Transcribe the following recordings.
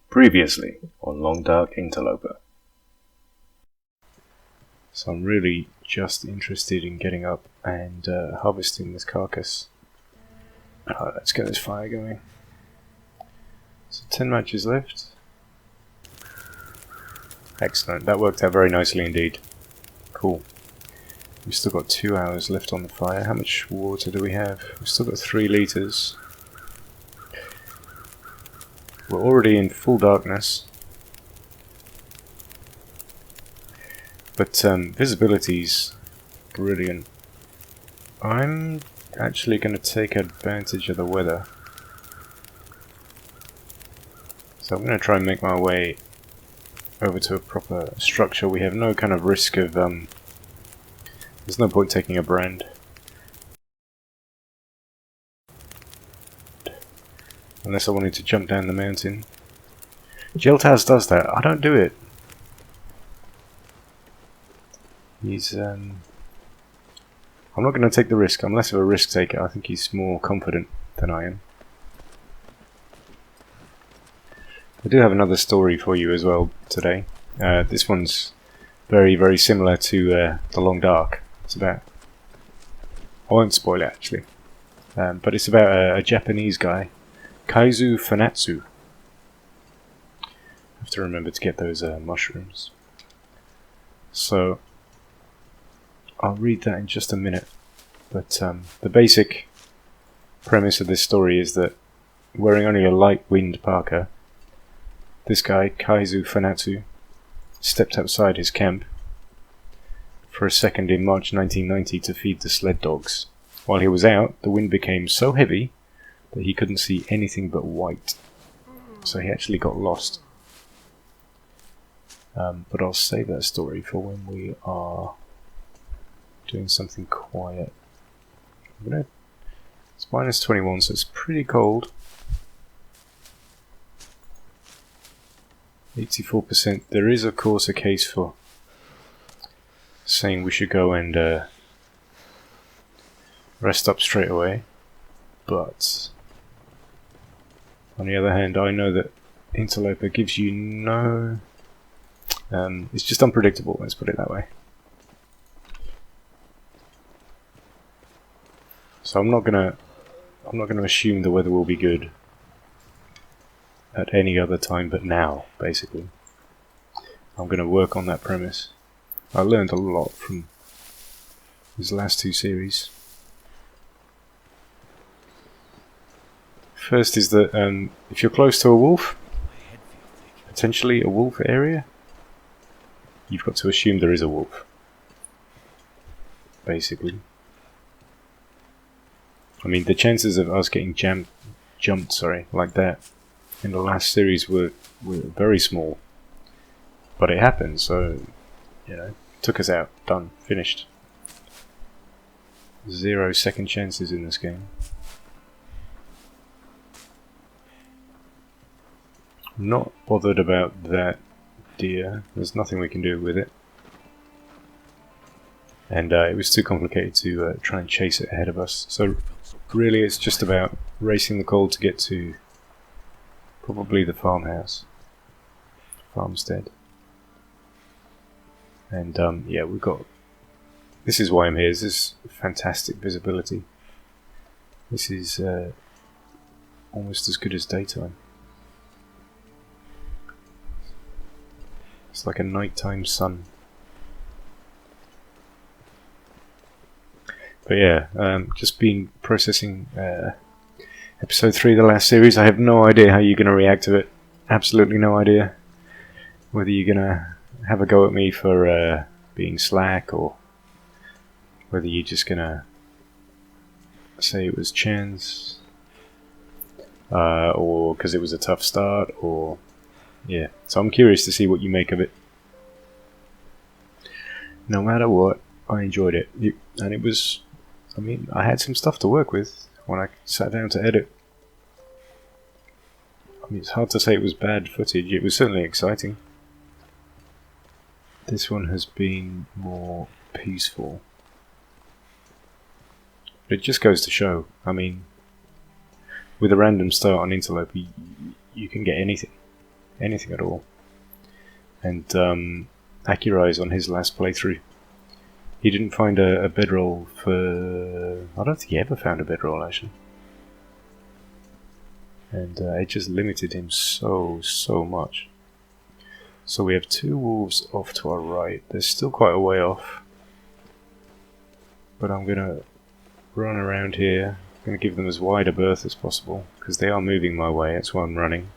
Previously on Long Dark Interloper. So I'm really just interested in getting up and harvesting this carcass. Alright, let's get this fire going. So 10 matches left. Excellent, that worked out very nicely indeed. Cool. We've still got 2 hours left on the fire. How much water do we have? We've still got 3 litres. We're already in full darkness. But visibility's brilliant. I'm actually going to take advantage of the weather. So I'm going to try and make my way over to a proper structure. We have no kind of risk of... there's no point taking a brand. Unless I wanted to jump down the mountain. Jeltaz does that. I don't do it. He's I'm not going to take the risk. I'm less of a risk taker. I think he's more confident than I am. I do have another story for you as well today. This one's very, very similar to the Long Dark. It's about... I won't spoil it actually. But it's about a Japanese guy. Kaizu Fanatsu. I have to remember to get those mushrooms. So, I'll read that in just a minute. But the basic premise of this story is that, wearing only a light wind parka, this guy, Kaizu Fanatsu, stepped outside his camp for a second in March 1990 to feed the sled dogs. While he was out, the wind became so heavy that he couldn't see anything but white. So he actually got lost. But I'll save that story for when we are doing something quiet. It's minus 21, so it's pretty cold. 84%. There is, of course, a case for saying we should go and rest up straight away. But on the other hand, I know that Interloper gives you no... it's just unpredictable, let's put it that way. So I'm not gonna assume the weather will be good at any other time but now, basically. I'm gonna work on that premise. I learned a lot from these last 2 series. First is that if you're close to a wolf, potentially a wolf area, you've got to assume there is a wolf. Basically. I mean, the chances of us getting jumped, like that in the last series were very small. But it happened, so, you know, took us out, done, finished. 0 second chances in this game. Not bothered about that deer. There's nothing we can do with it. And it was too complicated to try and chase it ahead of us. So really it's just about racing the cold to get to probably the farmstead. And yeah, we've got... This is why I'm here. This is fantastic visibility. This is almost as good as daytime. It's like a nighttime sun. But yeah, just been processing episode 3 of the last series. I have no idea how you're going to react to it. Absolutely no idea. Whether you're going to have a go at me for being slack, or whether you're just going to say it was chance, or because it was a tough start, or... Yeah, so I'm curious to see what you make of it. No matter what, I enjoyed it. And it was... I mean, I had some stuff to work with when I sat down to edit. I mean, it's hard to say it was bad footage. It was certainly exciting. This one has been more peaceful. It just goes to show, I mean, with a random start on Interloper, you can get anything. anything at all. And Akirai's on his last playthrough. He didn't find a bedroll for... I don't think he ever found a bedroll, actually. And it just limited him so much. So we have 2 wolves off to our right. They're still quite a way off. But I'm going to run around here. I'm going to give them as wide a berth as possible, because they are moving my way, that's why I'm running.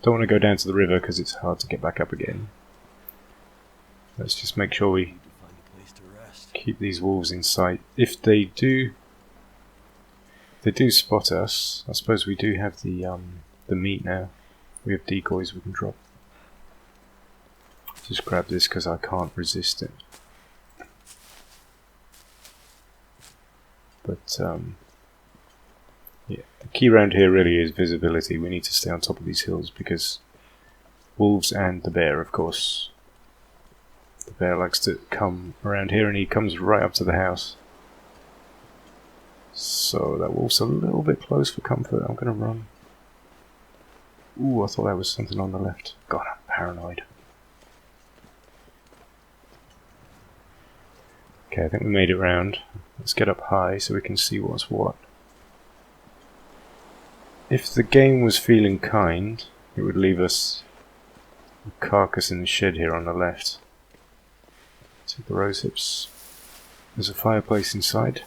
Don't want to go down to the river because it's hard to get back up again. Let's just make sure we keep these wolves in sight. If they do spot us, I suppose we do have the meat now. We have decoys we can drop. Just grab this because I can't resist it. But yeah, the key around here really is visibility. We need to stay on top of these hills because wolves and the bear, of course. The bear likes to come around here and he comes right up to the house. So that wolf's a little bit close for comfort. I'm going to run. Ooh, I thought that was something on the left. God, I'm paranoid. Okay, I think we made it round. Let's get up high so we can see what's what. If the game was feeling kind, it would leave us a carcass in the shed here on the left. Take the rose hips. There's a fireplace inside.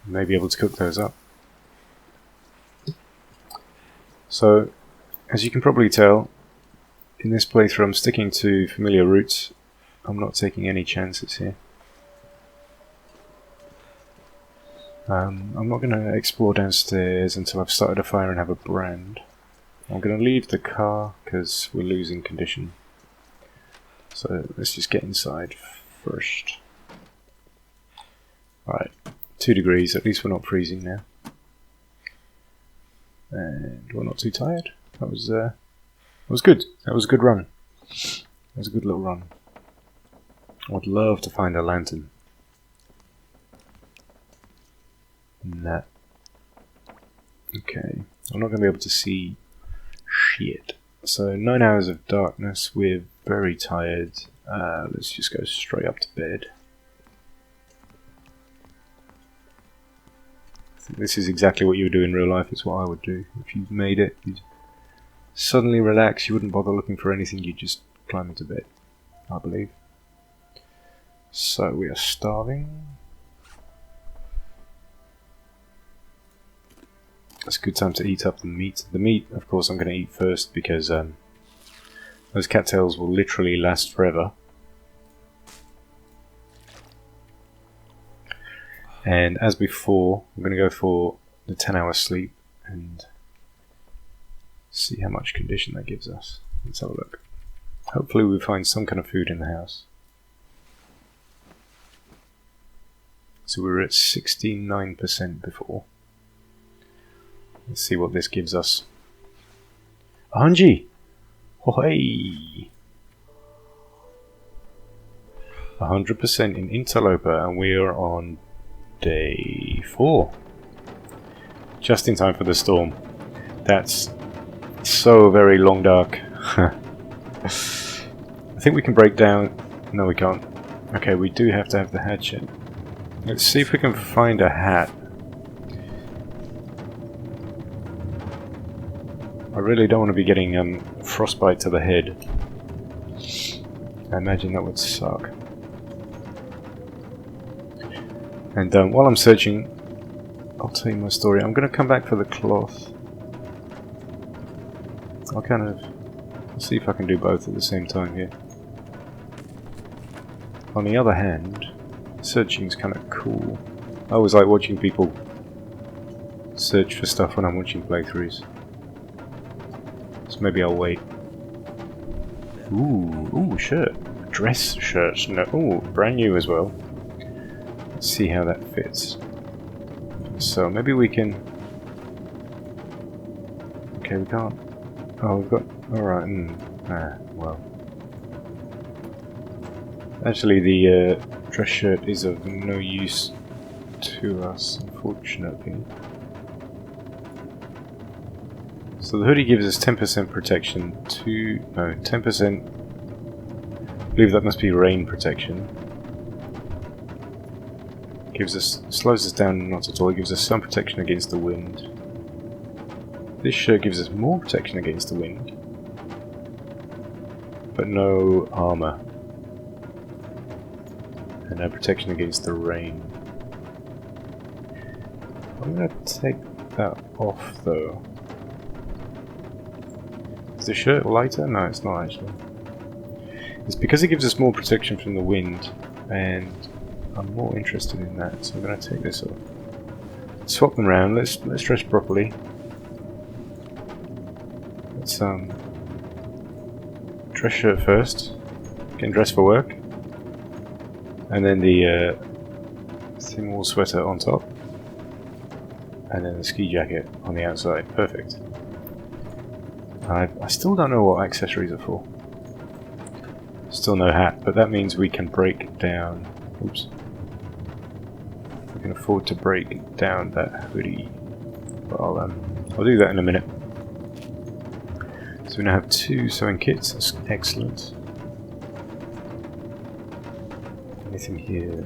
May be able to cook those up. So, as you can probably tell, in this playthrough I'm sticking to familiar routes. I'm not taking any chances here. I'm not going to explore downstairs until I've started a fire and have a brand. I'm going to leave the car because we're losing condition. So let's just get inside first. Alright, 2 degrees, at least we're not freezing now. And we're not too tired. That was good. That was a good run. That was a good little run. I would love to find a lantern. Nah. Okay, I'm not going to be able to see shit. So 9 hours of darkness, we're very tired. Let's just go straight up to bed. I think this is exactly what you would do in real life, it's what I would do. If you made it, you'd suddenly relax, you wouldn't bother looking for anything, you'd just climb into bed, I believe. So we are starving. It's a good time to eat up the meat. The meat, of course, I'm going to eat first because those cattails will literally last forever. And as before, I'm going to go for the 10-hour sleep and see how much condition that gives us. Let's have a look. Hopefully we find some kind of food in the house. So we were at 69% before. Let's see what this gives us. Hanji! Oh hey! 100% in Interloper, and we are on day 4. Just in time for the storm. That's so very Long Dark. I think we can break down... No, we can't. Okay, we do have to have the hatchet. Let's see if we can find a hat. I really don't want to be getting frostbite to the head. I imagine that would suck. And while I'm searching, I'll tell you my story. I'm going to come back for the cloth. I'll see if I can do both at the same time here. On the other hand, searching's kind of cool. I always like watching people search for stuff when I'm watching playthroughs. So maybe I'll wait. Ooh, shirt. Dress shirts. No, ooh, brand new as well. Let's see how that fits. So maybe we can... Okay, we can't... Oh, we've got... Alright, well. Actually, the dress shirt is of no use to us, unfortunately. So the hoodie gives us 10% protection to... no, 10%... I believe that must be rain protection. Gives us... slows us down not at all, it gives us some protection against the wind. This shirt gives us more protection against the wind. But no armor. And no protection against the rain. I'm gonna take that off though. Is the shirt lighter? No, it's not actually. It's because it gives us more protection from the wind, and I'm more interested in that, so I'm gonna take this off. Swap them around, let's dress properly. Let's dress shirt first. Getting dressed for work. And then the thin-wool sweater on top. And then the ski jacket on the outside. Perfect. I still don't know what accessories are for. Still no hat, but that means we can break down... oops. We can afford to break down that hoodie. But I'll do that in a minute. So we now have 2 sewing kits. That's excellent. Anything here?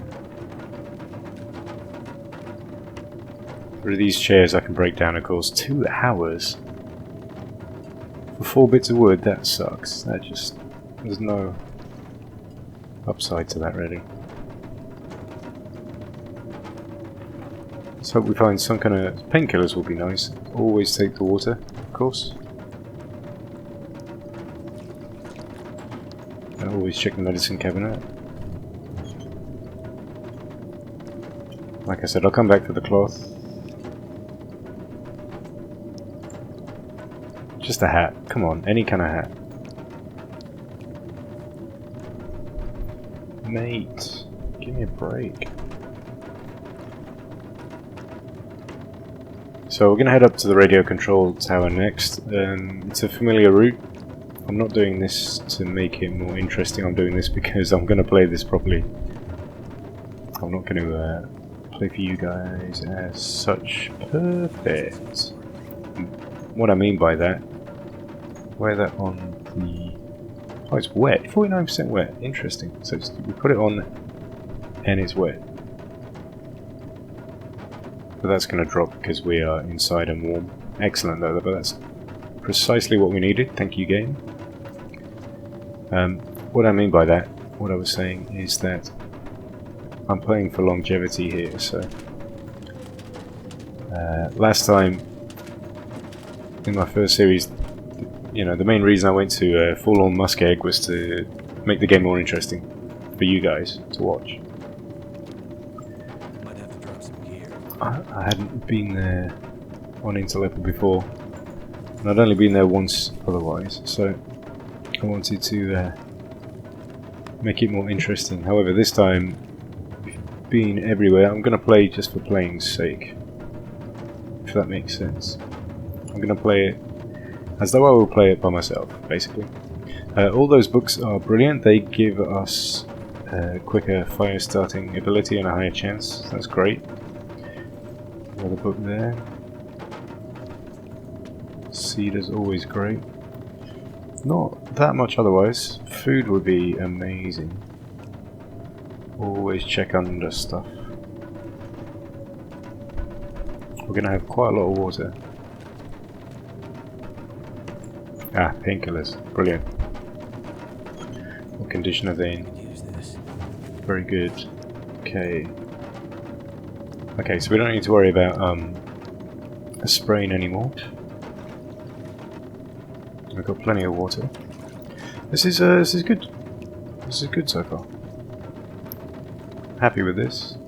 For these chairs I can break down, of course. 2 hours for 4 bits of wood. That sucks. That just... there's no upside to that really. Let's hope we find some kind of... painkillers will be nice. Always take the water, of course. And always check the medicine cabinet. Like I said, I'll come back for the cloth. Just a hat. Come on, any kind of hat. Mate, give me a break. So we're going to head up to the radio control tower next. It's a familiar route. I'm not doing this to make it more interesting. I'm doing this because I'm going to play this properly. I'm not going to play for you guys as such. Perfect. What I mean by that, wear that on the... oh, it's wet. 49% wet. Interesting. So we put it on and it's wet. But that's going to drop because we are inside and warm. Excellent though, but that's precisely what we needed. Thank you, game. What I mean by that, what I was saying is that I'm playing for longevity here, so last time in my first series, you know, the main reason I went to Forlorn Muskeg was to make the game more interesting for you guys to watch. Might have to drop some gear. I hadn't been there on Interloper before, and I'd only been there once otherwise, so I wanted to make it more interesting. However, this time, being everywhere, I'm going to play just for playing's sake, if that makes sense. I'm going to play it as though I will play it by myself, basically. All those books are brilliant. They give us quicker fire starting ability and a higher chance. That's great. Another book there. Seed is always great. Not that much otherwise. Food would be amazing. Always check under stuff. We're going to have quite a lot of water. Ah, painkillers. Brilliant. What condition are they in? Very good. Okay. Okay, so we don't need to worry about a sprain anymore. We've got plenty of water. This is good. This is good so far. Happy with this.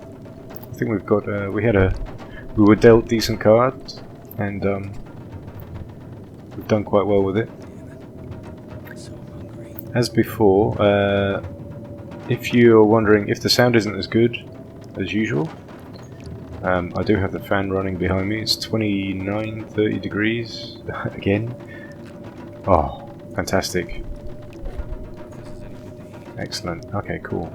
I think we've got we were dealt decent cards, and we've done quite well with it. As before, if you're wondering if the sound isn't as good as usual, I do have the fan running behind me. It's 29-30 degrees again. Oh, fantastic. Excellent. Okay, cool.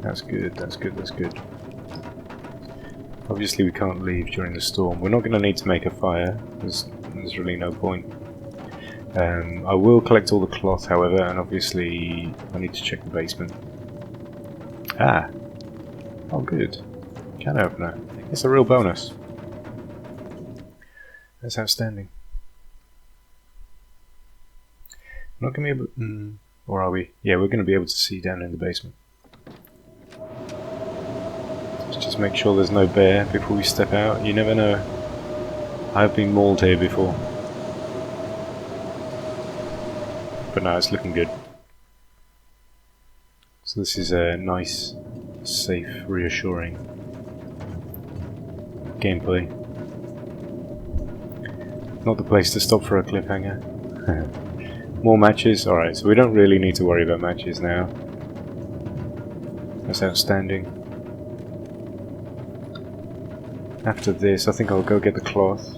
That's good, that's good, that's good. Obviously we can't leave during the storm. We're not going to need to make a fire. There's really no point. I will collect all the cloth, however, and obviously I need to check the basement. Ah! Oh, good. Can opener. That's a real bonus. That's outstanding. Not going to be able... or are we? Yeah, we're going to be able to see down in the basement. Let's just make sure there's no bear before we step out. You never know. I've been mauled here before. But no, it's looking good. So this is a nice, safe, reassuring gameplay. Not the place to stop for a cliffhanger. More matches? Alright, so we don't really need to worry about matches now. That's outstanding. After this, I think I'll go get the cloth.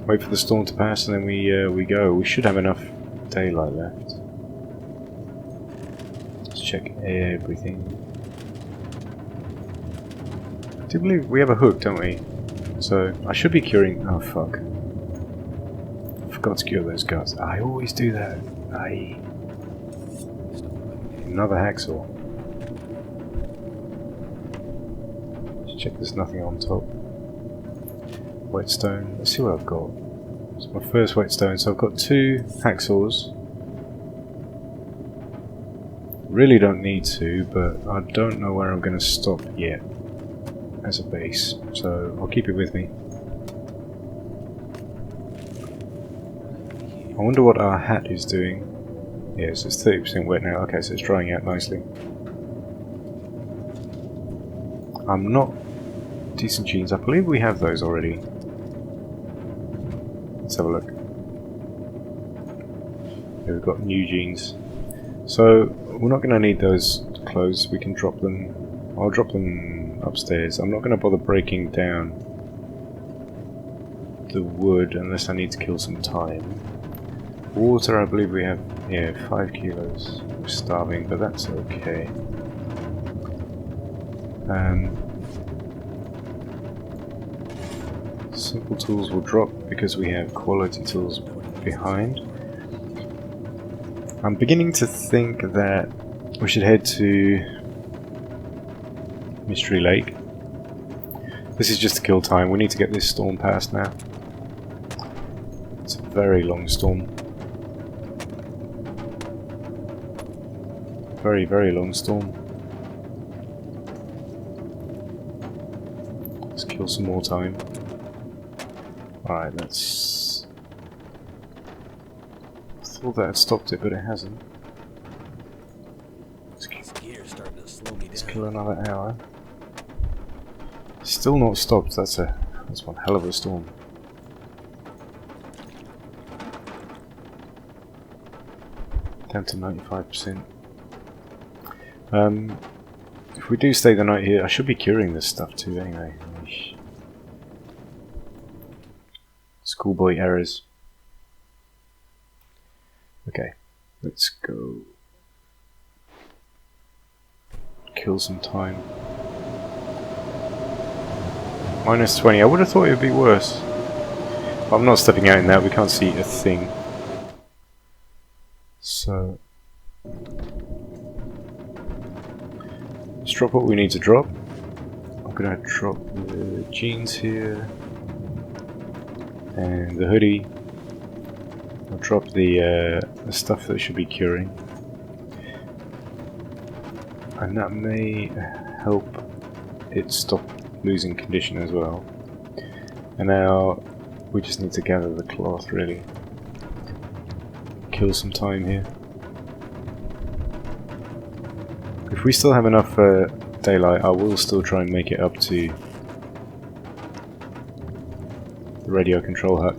Wait for the storm to pass and then we go. We should have enough daylight left. Let's check everything. I do believe we have a hook, don't we? So, I should be curing... Oh, fuck. I forgot to cure those guts. I always do that. Aye. Another hacksaw. Let's check there's nothing on top. Whetstone. Let's see what I've got. It's my first whetstone, so I've got 2 hacksaws. Really don't need to, but I don't know where I'm going to stop yet as a base, so I'll keep it with me. I wonder what our hat is doing. Yes, it's 30% wet now. Okay, so it's drying out nicely. I'm not... Decent jeans. I believe we have those already. Let's have a look. Yeah, we've got new jeans. So, we're not going to need those clothes. We can drop them. I'll drop them upstairs. I'm not going to bother breaking down the wood unless I need to kill some time. Water, I believe we have, yeah, 5 kilos. We're starving, but that's okay. Simple tools will drop because we have quality tools behind. I'm beginning to think that we should head to Mystery Lake. This is just to kill time. We need to get this storm past now. It's a very long storm. Very, very long storm. Let's kill some more time. Alright, that's... I thought that had stopped it, but it hasn't. Let's kill another hour. Still not stopped. That's one hell of a storm. Down to 95%. If we do stay the night here, I should be curing this stuff too anyway. Schoolboy errors. Okay, let's go kill some time. -20. I would have thought it would be worse. But I'm not stepping out in that. We can't see a thing. So let's drop what we need to drop. I'm gonna drop the jeans here and the hoodie. I'll drop the stuff that should be curing, and that may help it stop losing condition as well. And now we just need to gather the cloth, really. Kill some time here. If we still have enough daylight, I will still try and make it up to the radio control hut.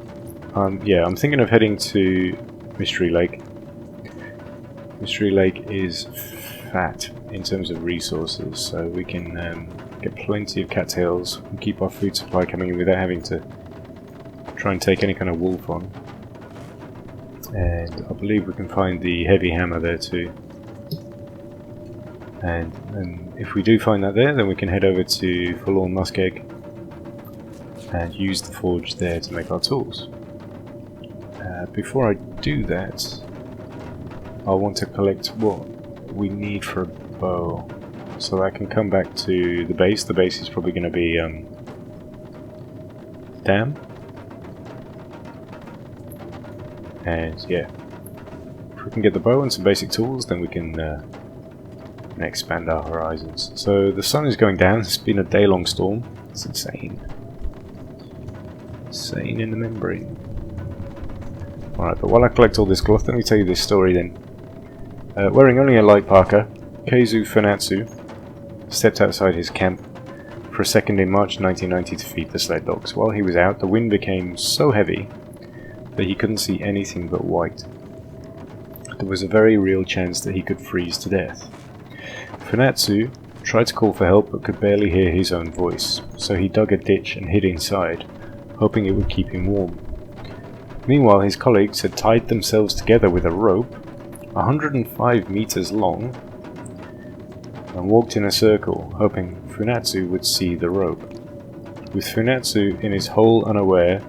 Yeah, I'm thinking of heading to Mystery Lake. Mystery Lake is fat in terms of resources, so we can get plenty of cattails and keep our food supply coming in without having to try and take any kind of wolf on. And I believe we can find the heavy hammer there too. And if we do find that there, then we can head over to Forlorn Muskeg and use the forge there to make our tools. Before I do that, I want to collect what we need for a bow, so I can come back to the base. The base is probably going to be dam, and yeah, if we can get the bow and some basic tools, then we can expand our horizons. So the sun is going down. It's been a day-long storm. It's insane. Insane in the membrane. Alright, but while I collect all this cloth, let me tell you this story then. Wearing only a light parka, Keizu Funatsu stepped outside his camp for a second in March 1990 to feed the sled dogs. While he was out, the wind became so heavy that he couldn't see anything but white. There was a very real chance that he could freeze to death. Funatsu tried to call for help but could barely hear his own voice, so he dug a ditch and hid inside, hoping it would keep him warm. Meanwhile, his colleagues had tied themselves together with a rope, 105 meters long, and walked in a circle, hoping Funatsu would see the rope. With Funatsu in his hole unaware,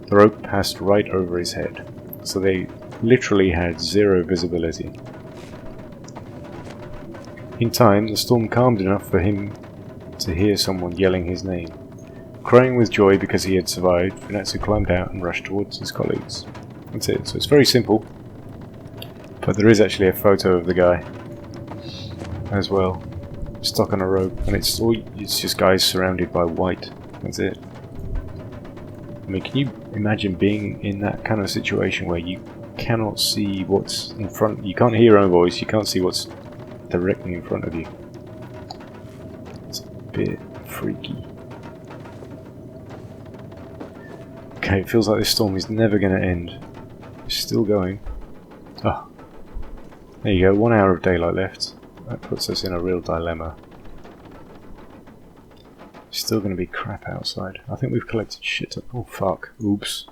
the rope passed right over his head, so they literally had zero visibility. In time, the storm calmed enough for him to hear someone yelling his name. Crying with joy because he had survived, Funatsu climbed out and rushed towards his colleagues. That's it. So it's very simple, but there is actually a photo of the guy as well, stuck on a rope, and it's just guys surrounded by white. That's it. I mean, can you imagine being in that kind of situation where you cannot see what's in front? You can't hear your own voice. You can't see what's directly in front of you. It's a bit freaky. Okay, it feels like this storm is never going to end. It's still going. Oh, there you go, 1 hour of daylight left. That puts us in a real dilemma. It's still going to be crap outside. I think we've collected shit. Oh fuck, oops.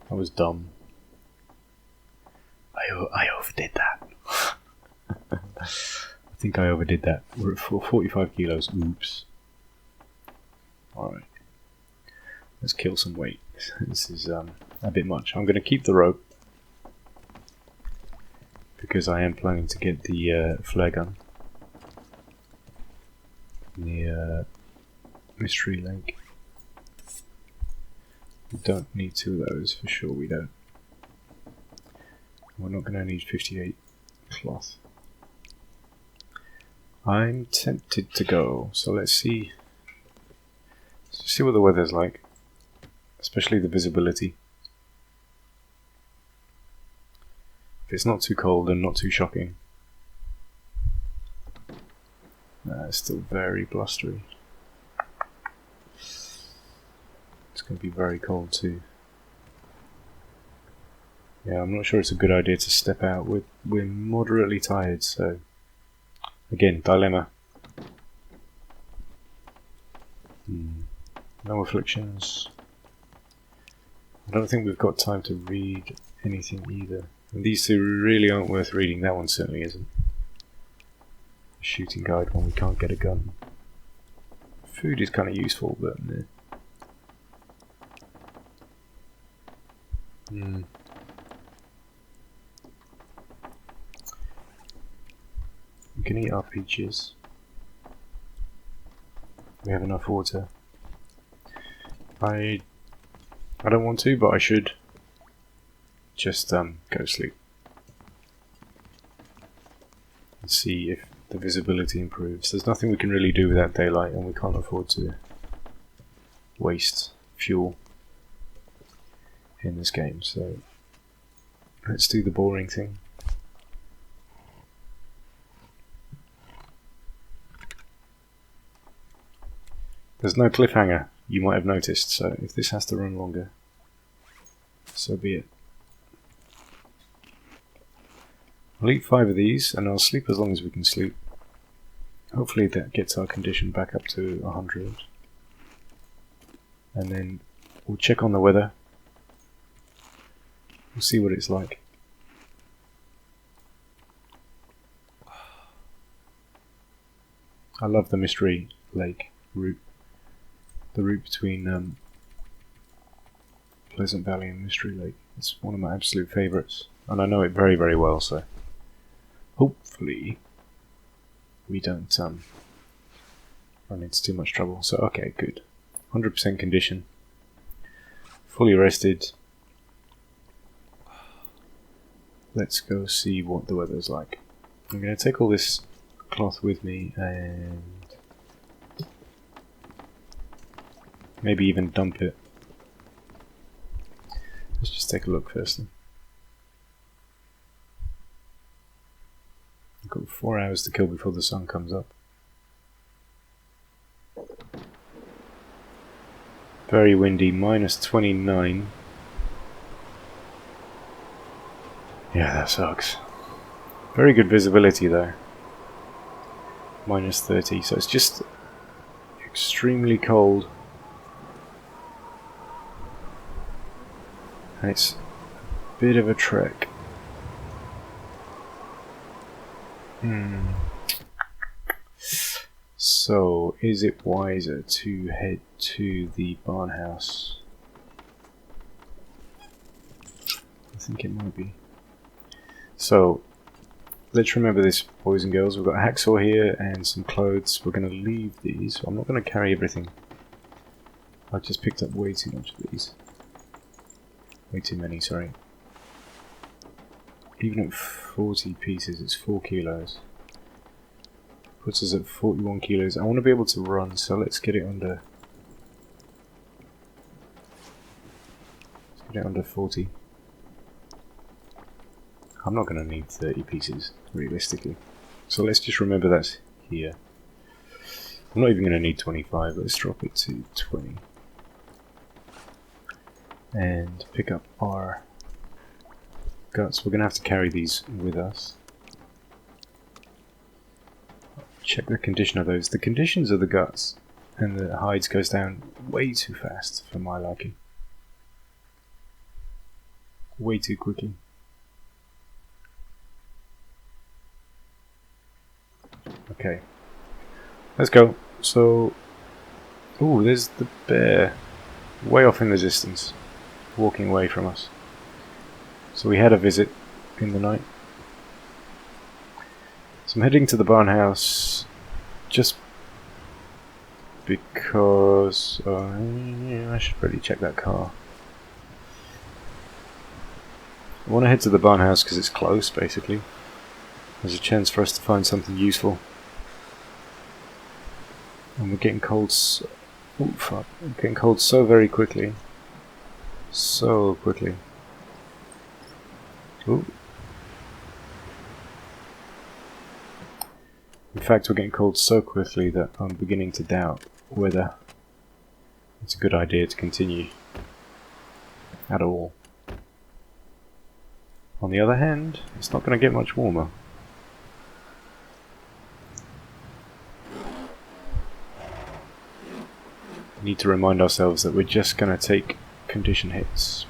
That was dumb. I overdid that. I think I overdid that. We're at 45 kilos, oops. Alright. Let's kill some weight. This is a bit much. I'm going to keep the rope because I am planning to get the flare gun in the mystery lake. We don't need 2 of those, for sure we don't. We're not going to need 58 cloth. I'm tempted to go, so let's see what the weather's like. Especially the visibility. If it's not too cold and not too shocking. It's still very blustery. It's going to be very cold too. Yeah, I'm not sure it's a good idea to step out. We're moderately tired, so again, dilemma. No afflictions. I don't think we've got time to read anything either. And these 2 really aren't worth reading. That one certainly isn't. A shooting guide when we can't get a gun. Food is kind of useful, but we can eat our peaches. We have enough water. I don't want to, but I should just go sleep and see if the visibility improves. There's nothing we can really do without daylight, and we can't afford to waste fuel in this game, so let's do the boring thing. There's no cliffhanger, you might have noticed, so if this has to run longer, so be it. I'll eat 5 of these and I'll sleep as long as we can sleep. Hopefully that gets our condition back up to 100. And then we'll check on the weather. We'll see what it's like. I love the Mystery Lake route. The route between Pleasant Valley and Mystery Lake. It's one of my absolute favourites. And I know it very, very well, so hopefully we don't run into too much trouble. So, okay, good. 100% condition. Fully rested. Let's go see what the weather's like. I'm going to take all this cloth with me and maybe even dump it. Let's just take a look firstly. I've got 4 hours to kill before the sun comes up. Very windy, -29. Yeah, that sucks. Very good visibility though. -30, so it's just extremely cold. And it's a bit of a trek. So, is it wiser to head to the barn house? I think it might be. So, let's remember this, boys and girls. We've got a hacksaw here and some clothes. We're going to leave these. I'm not going to carry everything. I've just picked up way too much of these. Way too many, sorry. Even at 40 pieces, it's 4 kilos. Puts us at 41 kilos. I want to be able to run, so let's get it under. Let's get it under 40. I'm not going to need 30 pieces, realistically. So let's just remember that's here. I'm not even going to need 25. Let's drop it to 20. And pick up our guts. We're going to have to carry these with us. Check the condition of those. The conditions of the guts and the hides goes down way too fast for my liking. Way too quickly. Okay. Let's go. So, ooh, there's the bear. Way off in the distance. Walking away from us. So we had a visit in the night. So I'm heading to the barn house just because yeah, I should really check that car. I want to head to the barn house because it's close, basically. There's a chance for us to find something useful. And we're getting cold so... oh, fuck. We're getting cold so very quickly. So quickly. Ooh. In fact, we're getting cold so quickly that I'm beginning to doubt whether it's a good idea to continue at all. On the other hand, it's not going to get much warmer. We need to remind ourselves that we're just going to take condition hits.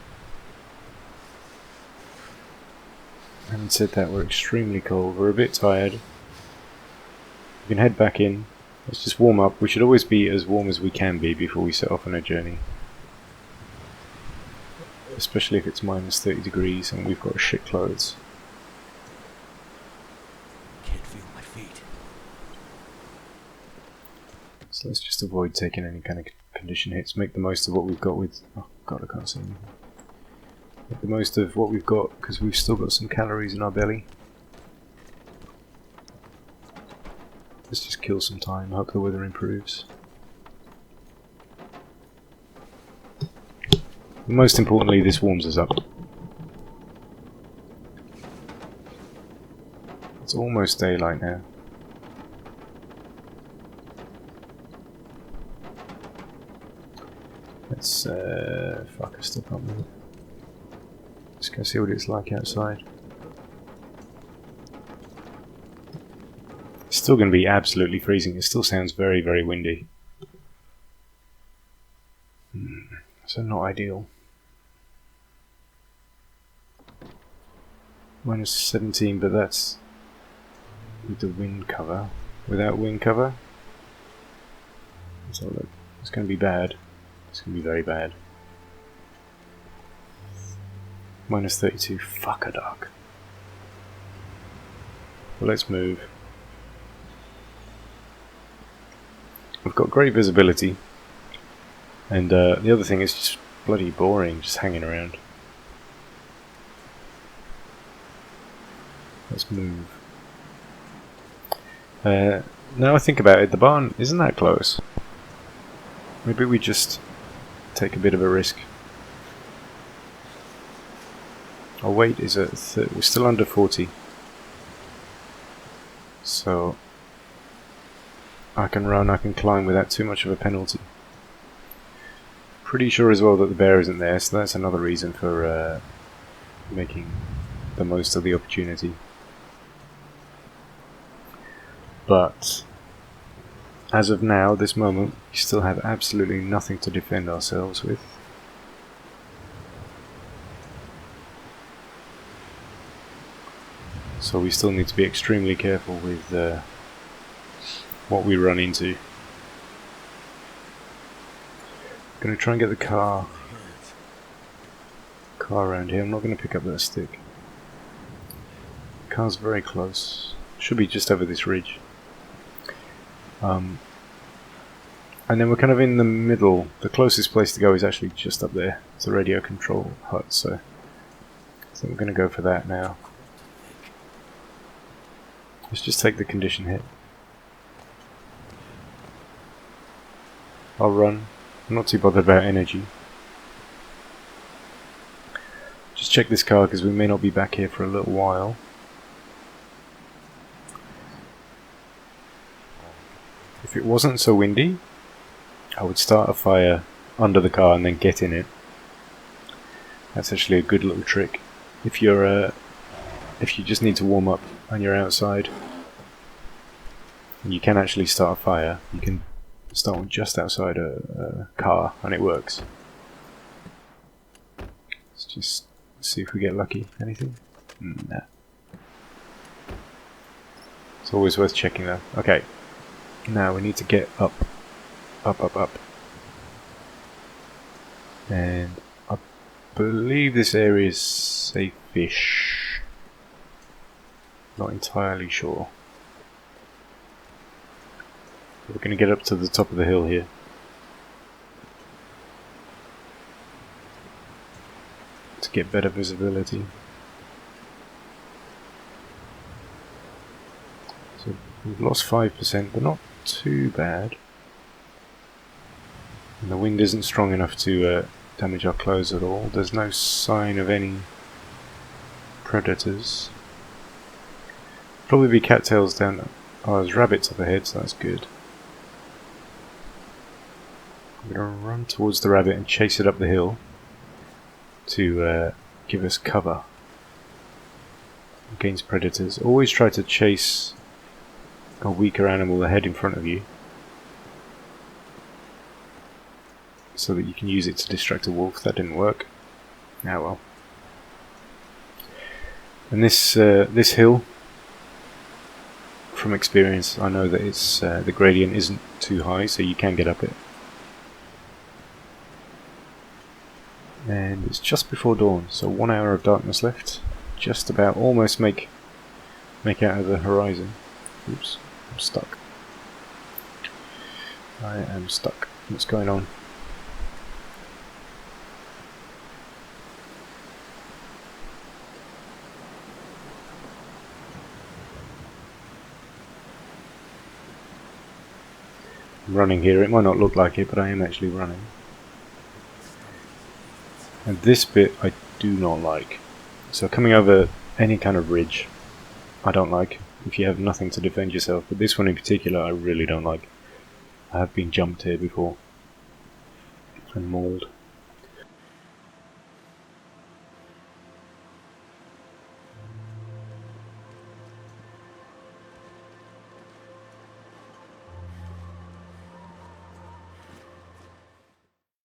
Having said that, we're extremely cold, we're a bit tired. We can head back in. Let's just warm up. We should always be as warm as we can be before we set off on a journey. Especially if it's -30 degrees and we've got shit clothes. Can't feel my feet. So let's just avoid taking any kind of condition hits. Make the most of what we've got with... oh god, I can't see anything. Make the most of what we've got because we've still got some calories in our belly. Let's just kill some time, hope the weather improves. Most importantly, this warms us up. It's almost daylight now. Let's fuck, I still can't move. Let's go see what it's like outside. It's still going to be absolutely freezing. It still sounds very, very windy. So not ideal. -17, but that's with the wind cover. Without wind cover, So look, it's going to be bad. It's going to be very bad. Minus 32. Fuck a duck. Well, let's move. We've got great visibility. And the other thing is just bloody boring, just hanging around. Let's move. Now I think about it, the barn isn't that close. Maybe we just take a bit of a risk. Our weight is at we're still under 40. So I can run, I can climb without too much of a penalty. Pretty sure as well that the bear isn't there, so that's another reason for making the most of the opportunity. But as of now, this moment, we still have absolutely nothing to defend ourselves with. So we still need to be extremely careful with what we run into. I'm going to try and get the car around here. I'm not going to pick up that stick. The car's very close. Should be just over this ridge. And then we're kind of in the middle. The closest place to go is actually just up there. It's a radio control hut, so I think we're going to go for that now. Let's just take the condition hit. I'll run. I'm not too bothered about energy. Just check this car because we may not be back here for a little while. If it wasn't so windy, I would start a fire under the car and then get in it. That's actually a good little trick. If you're if you just need to warm up and you're outside, you can actually start a fire. You can start one just outside a car and it works. Let's just see if we get lucky. Anything? Nah. It's always worth checking though. Okay. Now we need to get up. Up. And I believe this area is safe-ish. Not entirely sure. We're going to get up to the top of the hill here. To get better visibility. So we've lost 5%, but not too bad. And the wind isn't strong enough to damage our clothes at all. There's no sign of any predators. Probably be cattails down there. Oh, there's rabbits up ahead, so that's good. I'm going to run towards the rabbit and chase it up the hill to give us cover against predators. Always try to chase a weaker animal ahead in front of you so that you can use it to distract a wolf. That didn't work. Ah well. And this hill, from experience, I know that it's the gradient isn't too high, so you can get up it. And it's just before dawn, so 1 hour of darkness left. Just about, almost make out of the horizon. Oops, I'm stuck. I am stuck. What's going on? I'm running here. It might not look like it, but I am actually running. And this bit I do not like. So coming over any kind of ridge I don't like if you have nothing to defend yourself, but this one in particular I really don't like. I have been jumped here before and mauled.